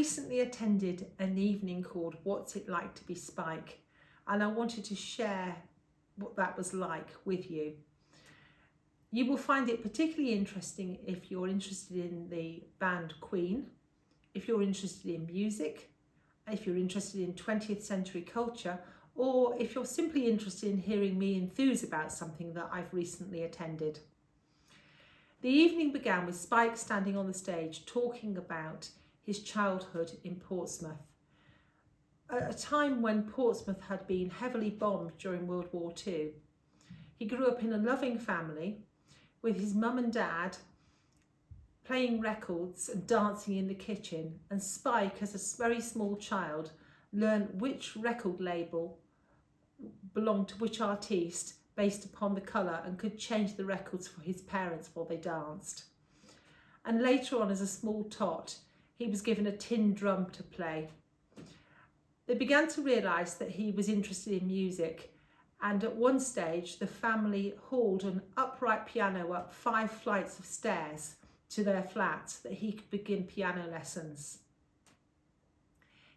recently attended an evening called What's It Like to Be Spike, and I wanted to share what that was like with you. You will find it particularly interesting if you're interested in the band Queen, if you're interested in music, if you're interested in 20th century culture, or if you're simply interested in hearing me enthuse about something that I've recently attended. The evening began with Spike standing on the stage talking about his childhood in Portsmouth, at a time when Portsmouth had been heavily bombed during World War II. He grew up in a loving family with his mum and dad playing records and dancing in the kitchen, and Spike, as a very small child, learned which record label belonged to which artiste based upon the colour and could change the records for his parents while they danced. And later on, as a small tot, he was given a tin drum to play. They began to realise that he was interested in music, and at one stage the family hauled an upright piano up 5 flights of stairs to their flat that he could begin piano lessons.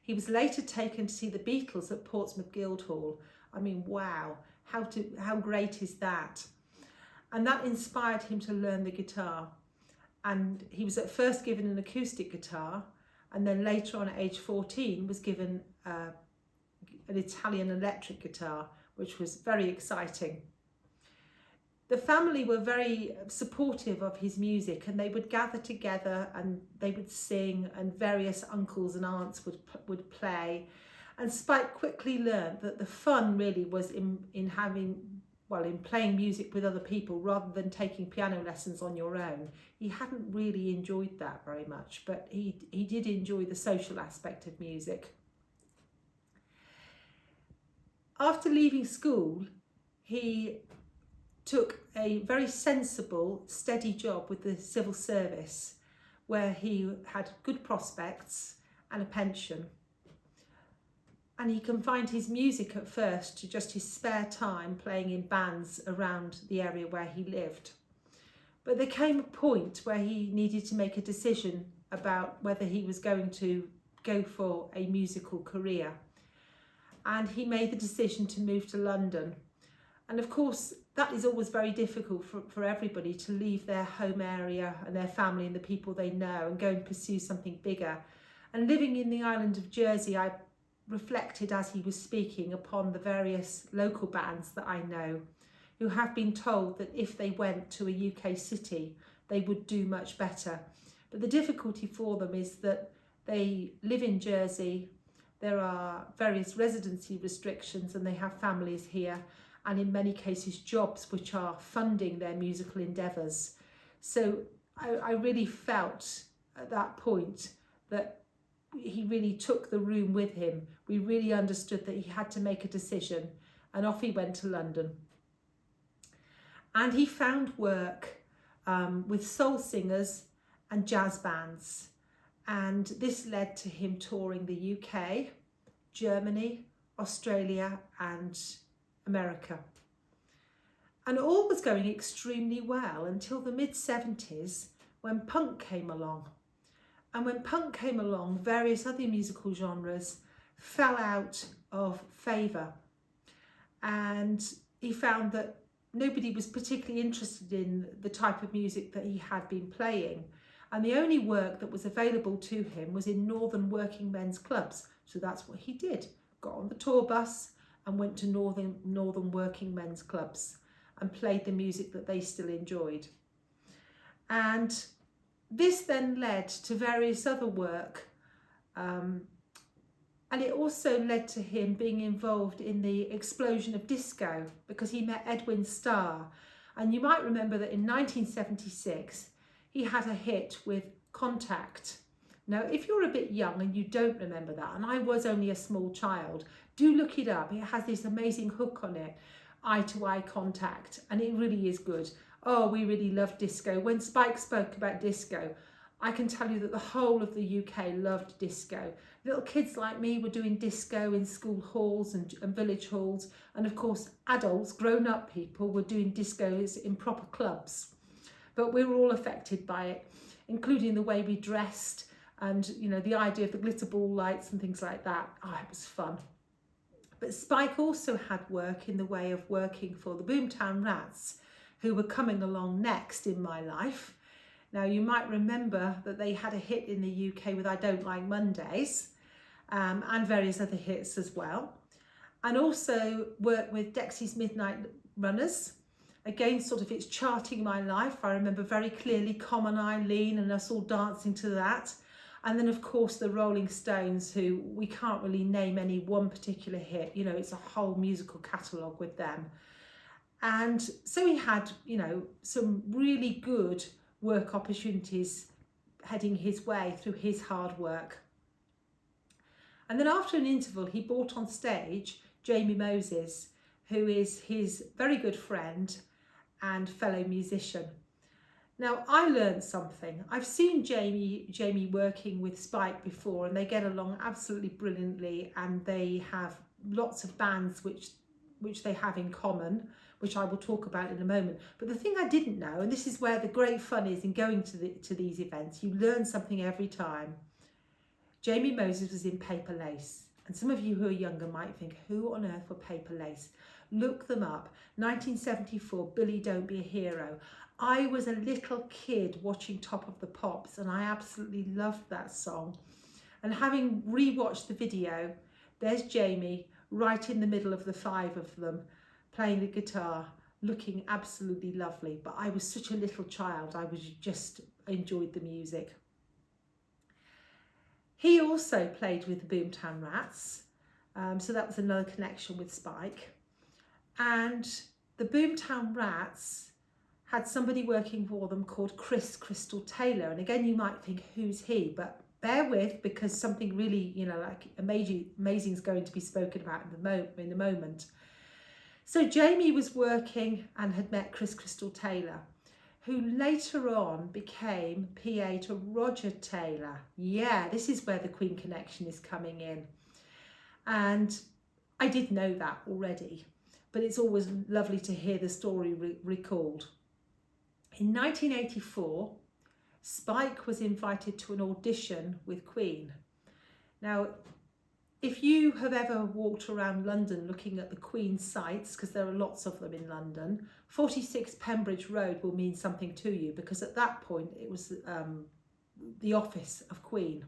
He was later taken to see the Beatles at Portsmouth Guildhall. I mean, wow, how great is that? And that inspired him to learn the guitar. And he was at first given an acoustic guitar, and then later on at age 14 was given an Italian electric guitar, which was very exciting. The family were very supportive of his music, and they would gather together and they would sing, and various uncles and aunts would play. And Spike quickly learned that the fun really was in playing music with other people rather than taking piano lessons on your own. He hadn't really enjoyed that very much, but he did enjoy the social aspect of music. After leaving school, he took a very sensible, steady job with the civil service, where he had good prospects and a pension. And he confined his music at first to just his spare time playing in bands around the area where he lived. But there came a point where he needed to make a decision about whether he was going to go for a musical career. And he made the decision to move to London. And of course, that is always very difficult for everybody, to leave their home area and their family and the people they know and go and pursue something bigger. And living in the island of Jersey, I reflected as he was speaking upon the various local bands that I know who have been told that if they went to a UK city, they would do much better. But the difficulty for them is that they live in Jersey, there are various residency restrictions, and they have families here, and in many cases jobs which are funding their musical endeavours. So I really felt at that point that he really took the room with him. We really understood that he had to make a decision, and off he went to London. And he found work with soul singers and jazz bands, and this led to him touring the UK, Germany, Australia and America. And all was going extremely well until the mid-70s, when punk came along. And when punk came along, various other musical genres fell out of favour. And he found that nobody was particularly interested in the type of music that he had been playing. And the only work that was available to him was in northern working men's clubs. So that's what he did. Got on the tour bus and went to northern working men's clubs and played the music that they still enjoyed. And this then led to various other work, and it also led to him being involved in the explosion of disco, because he met Edwin Starr. And you might remember that in 1976 he had a hit with Contact. Now, if you're a bit young and you don't remember that, and I was only a small child, do look it up. It has this amazing hook on it, Eye to Eye Contact, and it really is good. Oh, we really love disco. When Spike spoke about disco, I can tell you that the whole of the UK loved disco. Little kids like me were doing disco in school halls and village halls. And of course, adults, grown-up people, were doing discos in proper clubs. But we were all affected by it, including the way we dressed and the idea of the glitter ball lights and things like that. Oh, it was fun. But Spike also had work in the way of working for the Boomtown Rats, who were coming along next in my life. Now, you might remember that they had a hit in the UK with I Don't Like Mondays, and various other hits as well. And also worked with Dexy's Midnight Runners. Again, sort of it's charting my life. I remember very clearly Common Eileen and us all dancing to that. And then, of course, the Rolling Stones, who we can't really name any one particular hit. It's a whole musical catalogue with them. And so he had, some really good work opportunities heading his way through his hard work. And then after an interval, he brought on stage Jamie Moses, who is his very good friend and fellow musician. Now, I learned something. I've seen Jamie working with Spike before, and they get along absolutely brilliantly, and they have lots of bands which they have in common, which I will talk about in a moment. But the thing I didn't know, and this is where the great fun is in going to these events, you learn something every time. Jamie Moses was in Paper Lace. And some of you who are younger might think, who on earth were Paper Lace? Look them up. 1974, Billy Don't Be a Hero. I was a little kid watching Top of the Pops, and I absolutely loved that song. And having rewatched the video, there's Jamie right in the middle of the five of them, playing the guitar, looking absolutely lovely. But I was such a little child, I just enjoyed the music. He also played with the Boomtown Rats, so that was another connection with Spike. And the Boomtown Rats had somebody working for them called Chris Crystal Taylor. And again, you might think, who's he? But bear with, because something really, like amazing is going to be spoken about in a moment. So Jamie was working and had met Chris Crystal Taylor, who later on became PA to Roger Taylor. Yeah, this is where the Queen connection is coming in. And I did know that already, but it's always lovely to hear the story recalled. In 1984, Spike was invited to an audition with Queen. Now, if you have ever walked around London looking at the Queen sites, because there are lots of them in London, 46 Pembridge Road will mean something to you, because at that point it was the office of Queen.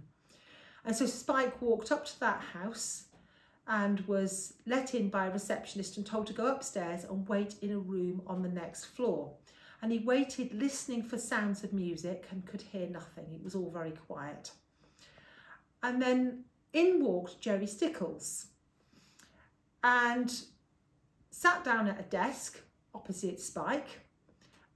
And so Spike walked up to that house and was let in by a receptionist and told to go upstairs and wait in a room on the next floor. And he waited, listening for sounds of music, and could hear nothing. It was all very quiet. And then in walked Jerry Stickles and sat down at a desk opposite Spike.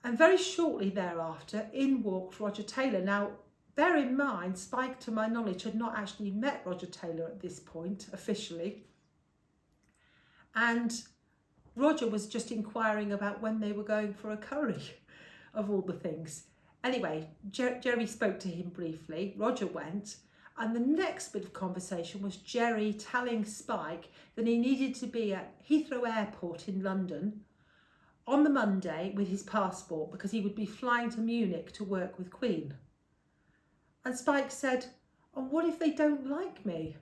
And very shortly thereafter, in walked Roger Taylor. Now, bear in mind, Spike, to my knowledge, had not actually met Roger Taylor at this point, officially. And Roger was just inquiring about when they were going for a curry, of all the things. Anyway, Jerry spoke to him briefly. Roger went. And the next bit of conversation was Jerry telling Spike that he needed to be at Heathrow Airport in London on the Monday with his passport, because he would be flying to Munich to work with Queen. And Spike said, "Oh, what if they don't like me?"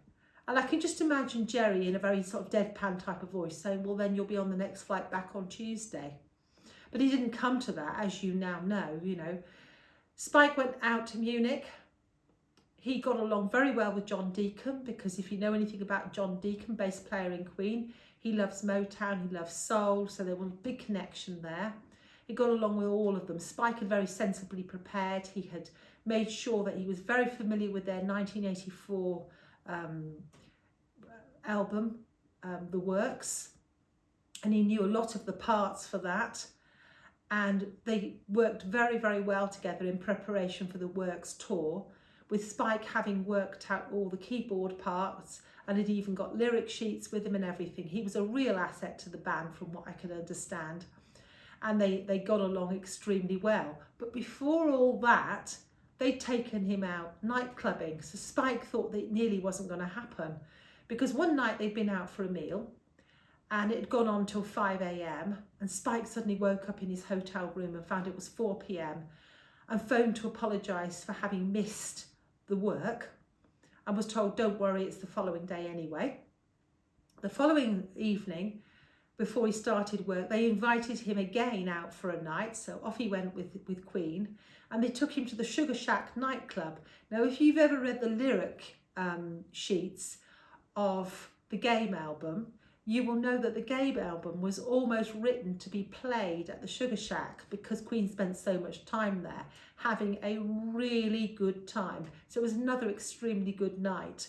And I can just imagine Jerry in a very sort of deadpan type of voice saying, "Well, then you'll be on the next flight back on Tuesday." But he didn't come to that, as you now know, Spike went out to Munich. He got along very well with John Deacon, because if you know anything about John Deacon, bass player in Queen, he loves Motown, he loves soul, so there was a big connection there. He got along with all of them. Spike had very sensibly prepared. He had made sure that he was very familiar with their 1984 album, The Works, and he knew a lot of the parts for that. And they worked very, very well together in preparation for the Works tour, with Spike having worked out all the keyboard parts and had even got lyric sheets with him and everything. He was a real asset to the band, from what I can understand. And they got along extremely well. But before all that, they'd taken him out night clubbing. So Spike thought that it nearly wasn't going to happen, because one night they'd been out for a meal and it had gone on till 5 a.m. and Spike suddenly woke up in his hotel room and found it was 4 p.m. and phoned to apologise for having missed the work and was told, don't worry, it's the following day anyway. The following evening, before he started work, they invited him again out for a night, so off he went with Queen, and they took him to the Sugar Shack nightclub. Now, if you've ever read the lyric sheets of the Game album, you will know that the Game album was almost written to be played at the Sugar Shack because Queen spent so much time there, having a really good time. So it was another extremely good night.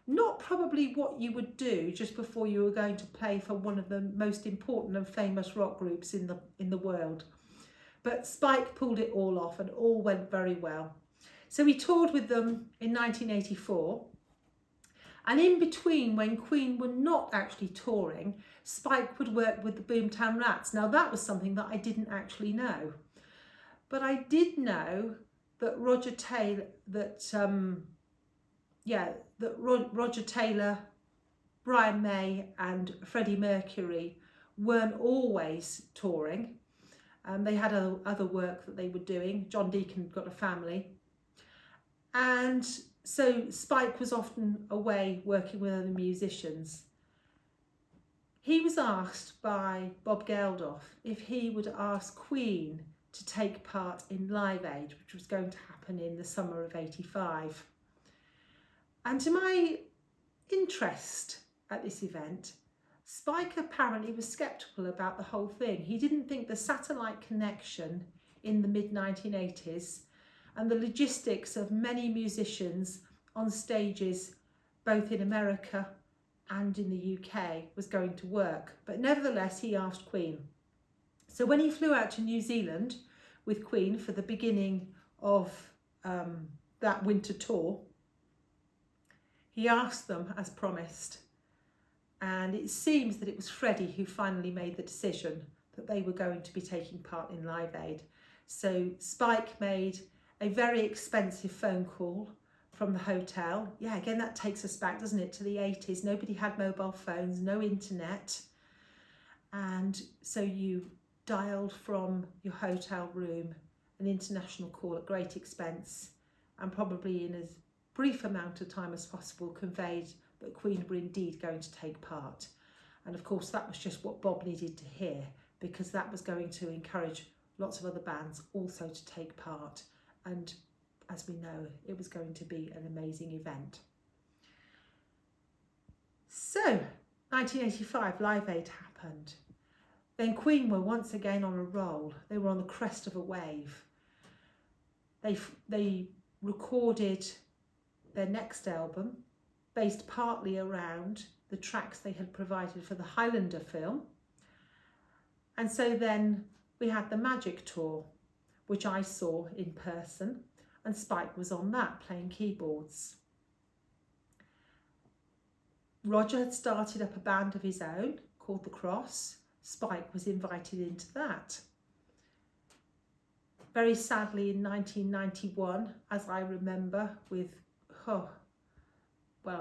Not probably what you would do just before you were going to play for one of the most important and famous rock groups in the world. But Spike pulled it all off and all went very well. So he toured with them in 1984. And in between, when Queen were not actually touring, Spike would work with the Boomtown Rats. Now that was something that I didn't actually know. But I did know that Roger Taylor, Brian May and Freddie Mercury weren't always touring. They had other work that they were doing. John Deacon got a family. And so Spike was often away working with other musicians. He was asked by Bob Geldof if he would ask Queen to take part in Live Aid, which was going to happen in the summer of '85. And to my interest at this event, Spike apparently was sceptical about the whole thing. He didn't think the satellite connection in the mid-1980s and the logistics of many musicians on stages both in America and in the UK was going to work. But nevertheless, he asked Queen. So when he flew out to New Zealand with Queen for the beginning of that winter tour, he asked them as promised. And it seems that it was Freddie who finally made the decision that they were going to be taking part in Live Aid. So Spike made a very expensive phone call from the hotel. Yeah, again, that takes us back, doesn't it, to the 80s. Nobody had mobile phones, no internet. And so you dialed from your hotel room an international call at great expense, and probably in as brief amount of time as possible conveyed that Queen were indeed going to take part. And of course, that was just what Bob needed to hear, because that was going to encourage lots of other bands also to take part. And as we know, it was going to be an amazing event. So, 1985, Live Aid happened. Then Queen were once again on a roll. They were on the crest of a wave. They recorded their next album, based partly around the tracks they had provided for the Highlander film. And so then we had the Magic Tour, which I saw in person, and Spike was on that playing keyboards. Roger had started up a band of his own called The Cross. Spike was invited into that. Very sadly in 1991, as I remember, it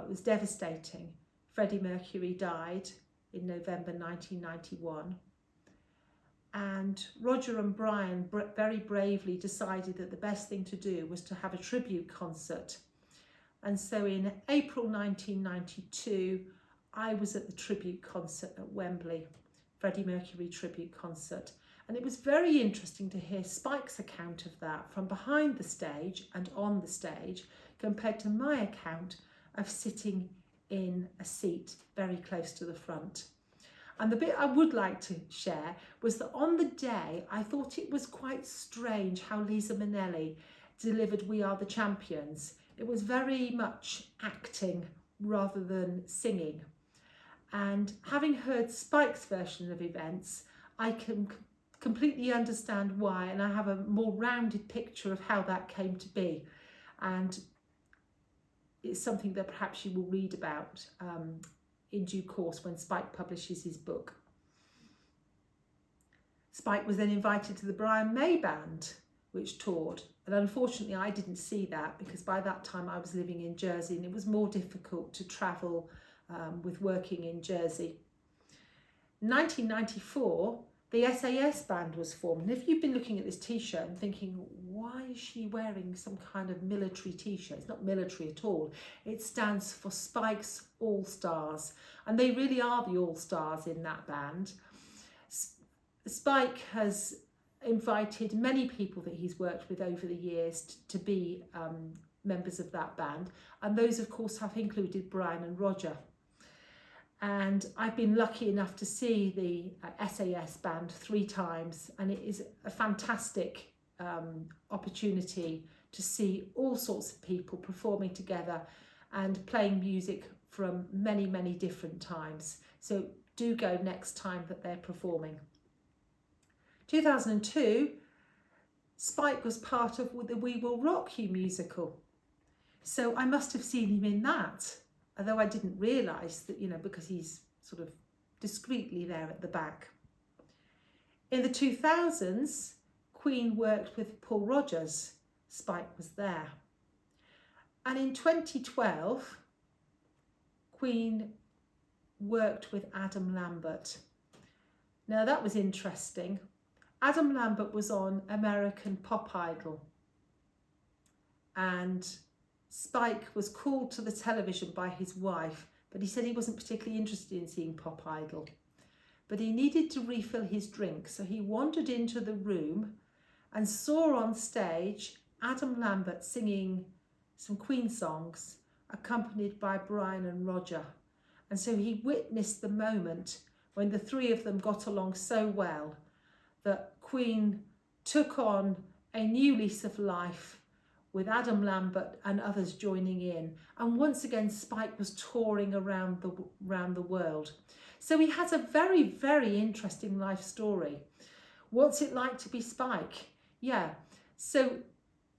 was devastating. Freddie Mercury died in November 1991. And Roger and Brian very bravely decided that the best thing to do was to have a tribute concert. And so in April 1992, I was at the tribute concert at Wembley, Freddie Mercury tribute concert. And it was very interesting to hear Spike's account of that from behind the stage and on the stage, compared to my account of sitting in a seat very close to the front. And the bit I would like to share was that on the day, I thought it was quite strange how Lisa Minnelli delivered We Are the Champions. It was very much acting rather than singing. And having heard Spike's version of events, I can completely understand why, and I have a more rounded picture of how that came to be. And it's something that perhaps you will read about in due course when Spike publishes his book. Spike was then invited to the Brian May Band, which toured. And unfortunately, I didn't see that because by that time I was living in Jersey and it was more difficult to travel with working in Jersey. In 1994, the SAS band was formed. And if you've been looking at this t-shirt and thinking, why is she wearing some kind of military t-shirt? It's not military at all. It stands for Spike's All Stars. And they really are the all stars in that band. Spike has invited many people that he's worked with over the years to be members of that band. And those, of course, have included Brian and Roger. And I've been lucky enough to see the SAS band 3 times, and it is a fantastic opportunity to see all sorts of people performing together and playing music from many, many different times. So do go next time that they're performing. 2002, Spike was part of the We Will Rock You musical. So I must have seen him in that, although I didn't realise that, you know, because he's sort of discreetly there at the back. In the 2000s, Queen worked with Paul Rodgers. Spike was there. And in 2012, Queen worked with Adam Lambert. Now that was interesting. Adam Lambert was on American Pop Idol, and Spike was called to the television by his wife, but he said he wasn't particularly interested in seeing Pop Idol. But he needed to refill his drink, so he wandered into the room and saw on stage Adam Lambert singing some Queen songs, accompanied by Brian and Roger. And so he witnessed the moment when the 3 of them got along so well that Queen took on a new lease of life with Adam Lambert and others joining in. And once again, Spike was touring around the world. So he has a very, very interesting life story. What's it like to be Spike? Yeah, so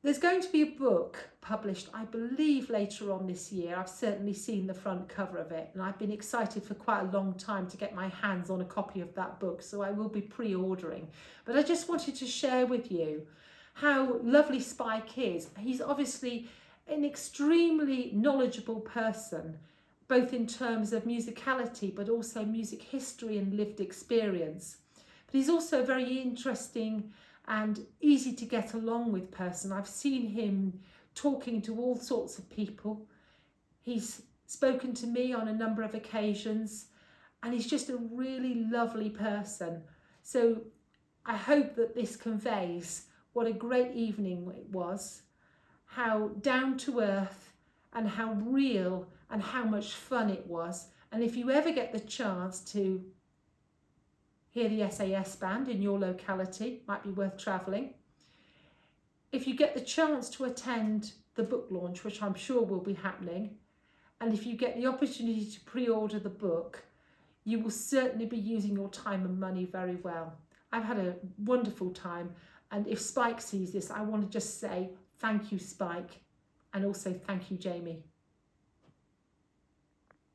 there's going to be a book published, I believe, later on this year. I've certainly seen the front cover of it, and I've been excited for quite a long time to get my hands on a copy of that book, so I will be pre-ordering. But I just wanted to share with you how lovely Spike is. He's obviously an extremely knowledgeable person, both in terms of musicality, but also music history and lived experience. But he's also a very interesting and easy to get along with person. I've seen him talking to all sorts of people. He's spoken to me on a number of occasions, and he's just a really lovely person. So I hope that this conveys what a great evening it was, how down to earth and how real and how much fun it was. And if you ever get the chance to hear the SAS band in your locality, might be worth travelling. If you get the chance to attend the book launch, which I'm sure will be happening, and if you get the opportunity to pre-order the book, you will certainly be using your time and money very well. I've had a wonderful time, and if Spike sees this, I want to just say thank you, Spike, and also thank you, Jamie.